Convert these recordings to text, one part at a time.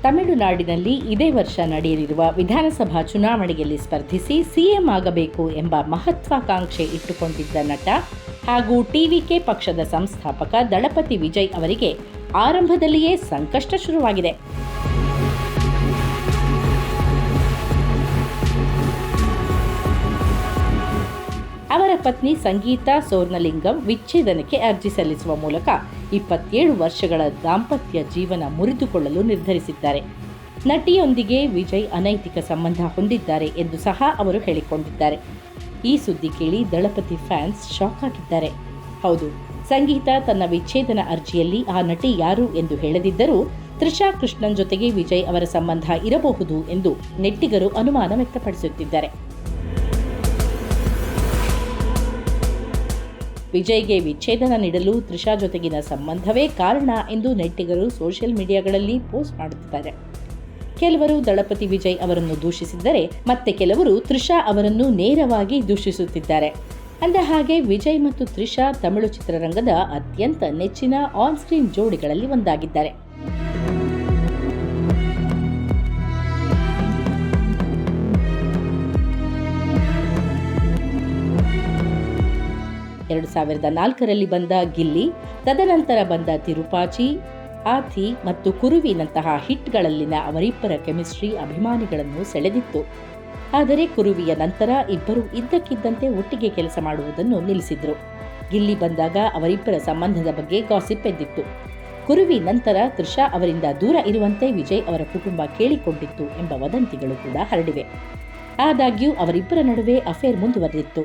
ತಮಿಳುನಾಡಿನಲ್ಲಿ ಇದೇ ವರ್ಷ ನಡೆಯಲಿರುವ ವಿಧಾನಸಭಾ ಚುನಾವಣೆಯಲ್ಲಿ ಸ್ಪರ್ಧಿಸಿ ಸಿಎಂ ಆಗಬೇಕು ಎಂಬ ಮಹತ್ವಾಕಾಂಕ್ಷೆ ಇಟ್ಟುಕೊಂಡಿದ್ದ ನಟ ಹಾಗೂ ಟಿವಿಕೆ ಪಕ್ಷದ ಸಂಸ್ಥಾಪಕ ದಳಪತಿ ವಿಜಯ್ ಅವರಿಗೆ ಆರಂಭದಲ್ಲಿಯೇ ಸಂಕಷ್ಟ ಶುರುವಾಗಿದೆ. ಅವರ ಪತ್ನಿ ಸಂಗೀತಾ ಸೋರ್ನಲಿಂಗಂ ವಿಚ್ಛೇದನಕ್ಕೆ ಅರ್ಜಿ ಸಲ್ಲಿಸುವ ಮೂಲಕ 27 ವರ್ಷಗಳ ದಾಂಪತ್ಯ ಜೀವನ ಮುರಿದುಕೊಳ್ಳಲು ನಿರ್ಧರಿಸಿದ್ದಾರೆ. ನಟಿಯೊಂದಿಗೆ ವಿಜಯ್ ಅನೈತಿಕ ಸಂಬಂಧ ಹೊಂದಿದ್ದಾರೆ ಎಂದು ಸಹ ಅವರು ಹೇಳಿಕೊಂಡಿದ್ದಾರೆ. ಈ ಸುದ್ದಿ ಕೇಳಿ ದಳಪತಿ ಫ್ಯಾನ್ಸ್ ಶಾಕ್ ಆಗಿದ್ದಾರೆ. ಹೌದು, ಸಂಗೀತಾ ತನ್ನ ವಿಚ್ಛೇದನ ಅರ್ಜಿಯಲ್ಲಿ ಆ ನಟಿ ಯಾರು ಎಂದು ಹೇಳದಿದ್ದರೂ ತ್ರಿಷಾ ಕೃಷ್ಣನ್ ಜೊತೆಗೆ ವಿಜಯ್ ಅವರ ಸಂಬಂಧ ಇರಬಹುದು ಎಂದು ನೆಟ್ಟಿಗರು ಅನುಮಾನ ವ್ಯಕ್ತಪಡಿಸುತ್ತಿದ್ದಾರೆ. ವಿಜಯ್ಗೆ ವಿಚ್ಛೇದನ ನೀಡಲು ತ್ರಿಷಾ ಜೊತೆಗಿನ ಸಂಬಂಧವೇ ಕಾರಣ ಎಂದು ನೆಟ್ಟಿಗರು ಸೋಷಿಯಲ್ ಮೀಡಿಯಾಗಳಲ್ಲಿ ಪೋಸ್ಟ್ ಮಾಡುತ್ತಿದ್ದಾರೆ. ಕೆಲವರು ದಳಪತಿ ವಿಜಯ್ ಅವರನ್ನು ದೂಷಿಸಿದ್ದರೆ ಮತ್ತೆ ಕೆಲವರು ತ್ರಿಷಾ ಅವರನ್ನು ನೇರವಾಗಿ ದೂಷಿಸುತ್ತಿದ್ದಾರೆ. ಅಂದಹಾಗೆ ವಿಜಯ್ ಮತ್ತು ತ್ರಿಷಾ ತಮಿಳು ಚಿತ್ರರಂಗದ ಅತ್ಯಂತ ನೆಚ್ಚಿನ ಆನ್ ಸ್ಕ್ರೀನ್ ಜೋಡಿಗಳಲ್ಲಿ ಒಂದಾಗಿದ್ದಾರೆ. ಎರಡು 2004ರಲ್ಲಿ ಬಂದ ಗಿಲ್ಲಿ, ತದನಂತರ ಬಂದ ತಿರುಪಾಚಿ, ಆಥಿ ಮತ್ತು ಕುರುವಿನಂತಹ ಹಿಟ್ಗಳಲ್ಲಿನ ಅವರಿಬ್ಬರ ಕೆಮಿಸ್ಟ್ರಿ ಅಭಿಮಾನಿಗಳನ್ನು ಸೆಳೆದಿತ್ತು. ಆದರೆ ಕುರುವಿಯ ನಂತರ ಇಬ್ಬರು ಇದ್ದಕ್ಕಿದ್ದಂತೆ ಒಟ್ಟಿಗೆ ಕೆಲಸ ಮಾಡುವುದನ್ನು ನಿಲ್ಲಿಸಿದ್ರು. ಗಿಲ್ಲಿ ಬಂದಾಗ ಅವರಿಬ್ಬರ ಸಂಬಂಧದ ಬಗ್ಗೆ ಗಾಸಿಪ್ ಎದ್ದಿತ್ತು. ಕುರುವಿ ನಂತರ ತ್ರಿಷಾ ಅವರಿಂದ ದೂರ ಇರುವಂತೆ ವಿಜಯ್ ಅವರ ಕುಟುಂಬ ಕೇಳಿಕೊಂಡಿತ್ತು ಎಂಬ ವದಂತಿಗಳು ಕೂಡ ಹರಡಿವೆ. ಆದಾಗ್ಯೂ ಅವರಿಬ್ಬರ ನಡುವೆ ಅಫೇರ್ ಮುಂದುವರೆದಿತ್ತು.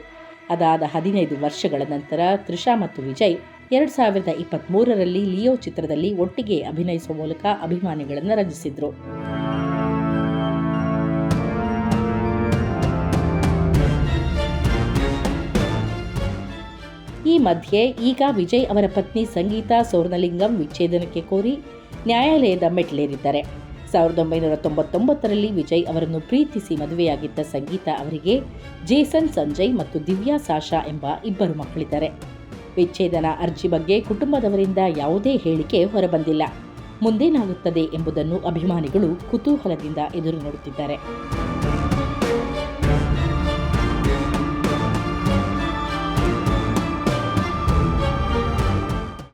ಅದಾದ 15 ವರ್ಷಗಳ ನಂತರ ತ್ರಿಷಾ ಮತ್ತು ವಿಜಯ್ 2023ರಲ್ಲಿ ಲಿಯೋ ಚಿತ್ರದಲ್ಲಿ ಒಟ್ಟಿಗೆ ಅಭಿನಯಿಸುವ ಮೂಲಕ ಅಭಿಮಾನಿಗಳನ್ನು ರಂಜಿಸಿದ್ರು. ಈ ಮಧ್ಯೆ ಈಗ ವಿಜಯ್ ಅವರ ಪತ್ನಿ ಸಂಗೀತಾ ಸೋರ್ನಲಿಂಗಂ ವಿಚ್ಛೇದನಕ್ಕೆ ಕೋರಿ ನ್ಯಾಯಾಲಯದ ಮೆಟ್ಟಿಲೇರಿದ್ದಾರೆ. 1999ರಲ್ಲಿ ವಿಜಯ್ ಅವರನ್ನು ಪ್ರೀತಿಸಿ ಮದುವೆಯಾಗಿದ್ದ ಸಂಗೀತಾ ಅವರಿಗೆ ಜೇಸನ್ ಸಂಜಯ್ ಮತ್ತು ದಿವ್ಯಾ ಸಾಶಾ ಎಂಬ ಇಬ್ಬರು ಮಕ್ಕಳಿದ್ದಾರೆ. ವಿಚ್ಛೇದನ ಅರ್ಜಿ ಬಗ್ಗೆ ಕುಟುಂಬದವರಿಂದ ಯಾವುದೇ ಹೇಳಿಕೆ ಹೊರಬಂದಿಲ್ಲ. ಮುಂದೇನಾಗುತ್ತದೆ ಎಂಬುದನ್ನು ಅಭಿಮಾನಿಗಳು ಕುತೂಹಲದಿಂದ ಎದುರು ನೋಡುತ್ತಿದ್ದಾರೆ.